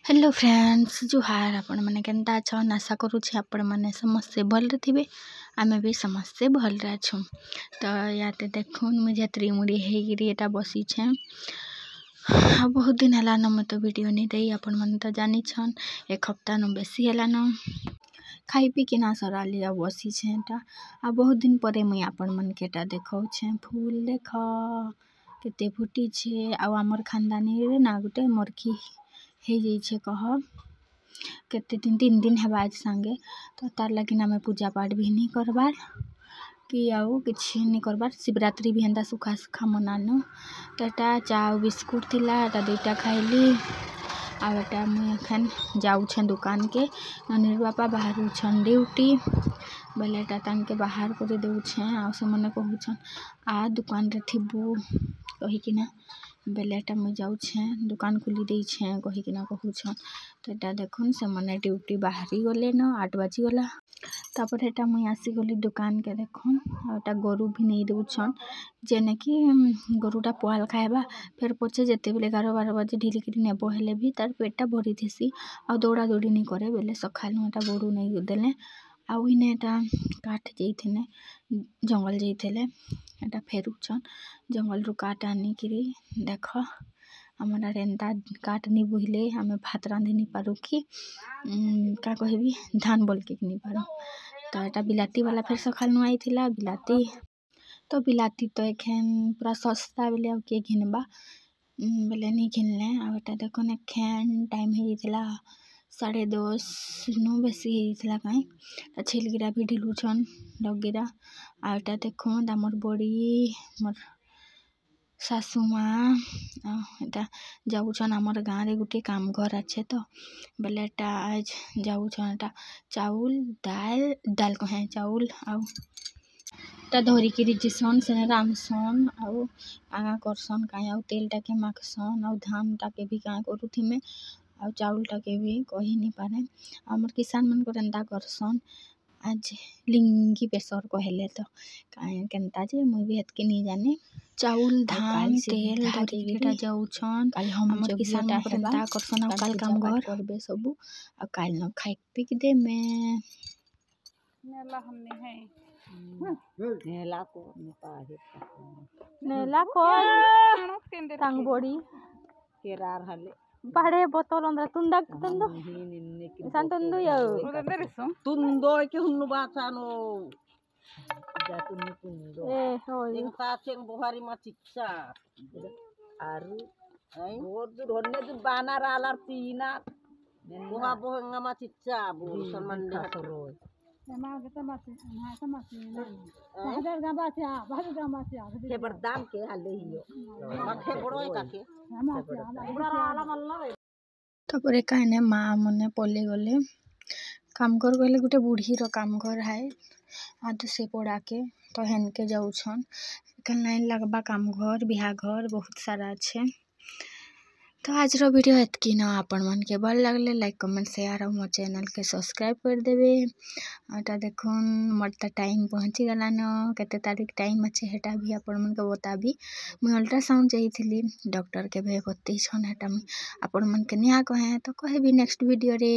Hello friends जुहार आपण मैंने केनता अच्छन आशा करुच्छे आपण मैंने समस्ते भलरे थे आमे भी समस्ते भलरे अच्छुं। तो याते देखुन मुझे त्रिमुड़ी होगी एटा बसी छे बहुत दिन है मैं तो वीडियो नहीं दे आपण मैंने तो जानी छन एक हफ्ता नु बेसी है खाई पी कि ना सराली आ बसी छे एटा आ बहुत दिन पर मुई आपण मन के एटा देखौ छे फूल देख केते फुटी छे आ हमर खानदानी रे ना गुटे मरखी हे जाइए कह केते तीन दिन है आज संगे तो तार लगी आम पूजा पाठ भी नहीं करबार कि आउ किसी नहीं करबार शिवरात्रि भी हेन्ता सुखा सुखा मनानु तो एटा चाउ बिस्कुट थिला एटा दुईटा खाइली आटा मुझे जाऊे दुकान के ननीर बापा बाहर छन ड्यूटी बेले एटा तांके बाहर कर देउछे आ से मने कहूछन आ दुकान रे थिबू कहिकिना बेले एटा मुझे जाऊे दुकान खोली दे कहिकिना कहूछन तो एटा देखुन से मने ड्यूटी बाहरी गले न 8 बाजी गला तापर एटा मुई आसी गली दुकान के देखुन एटा गरु भी नहीं देउछन जेने कि गरुटा पुआल खाएबा फिर पछे जेते बेले 11-12 बजे ढिलिकिरी नेबो हेले भी तार पेटटा भरी थेसी आ दौड़ा दौड़ी नहीं करे बेले सखालु एटा गरु नहीं देले आउ इने एटा काठ जाइथिने जंगल जाइथिले एटा फेरुछन जंगल रु काठ आनिकिरी देख हमारा रेंदा काट नहीं बुहिले हमें भात रांधे नहीं पारू कि का कहबी धान बोल के नहीं पारू तो एटा बिलाती वाला फिर सखाल नु आई थिला बिलाती तो एखन पूरा सस्ता बेले अब के घिनबा बेले नहीं घिनले आ एटा देखो एखन टाइम हे थिला 10:30 नु बेसी हे थिला काई तो छिलगिरा भी ढिलू छन लगगिरा आ एटा देखो दामर बड़ी मोर सासू माँ एटा जाऊन आमर गाँव रे गुटे काम घर अच्छे तो बेले एटा आज जाऊन एटा चाउल दाल कहे चाउल आउ ता धरिकी जिसन से रामसन आउ आगा करसन काई आउ तेल टाके माखसन आउ धान टाके भी क्या करूथिमे आउ चाउल टाके भी कही नहीं पारे आमर किसान मन को एंता करसन आज लिंगी बेसर कहले तो काई केनता जे मुई भी हेतके नहीं जाने चाउल धान तेल धरिकीटा जाऊछन हमर किसान मन को एंता करसन आउ काल काम घर करबे सबु आ काल न खाई पिक दे में नेला हमने है नेला को तांग बड़ी केरार हले पहाड़े बोतल अंदर तुंदा तुंदो सान तुंदो यो तुंदो के हुन्नु बाचानो तुंदो ए होय एक साचेंग बुहारी मा चिक्सा आरु और जो धन्ने जो बाना रालार तीना बुहा बोहंगा मा चिक्सा बु सनमान दे हतरो के बरदाम के हाले हियो मथे बड़ोय काके तापर काने माँ मने पले गले काम कर गले गुटे बूढ़ी रो काम घर है आदि से पड़ा के तो हेन के जाऊछन कल लाइन लगबा काम घर बिहा घर बहुत सारा अच्छे तो आज रो वीडियो एतकी न आपण मन के भल लगले लाइक कमेंट शेयर और मोर चैनल के सब्सक्राइब कर देबे आटा देखुन मोर त टाइम पहुंची गला न केते तारीख टाइम अच्छे हेटा भी आपण मन के बताबी मुई अल्ट्रासाउंड जाइथिली डॉक्टर के भे बत्ती छन हेटा आपण मन के निया कहे तो कहबी नेक्स्ट वीडियो रे।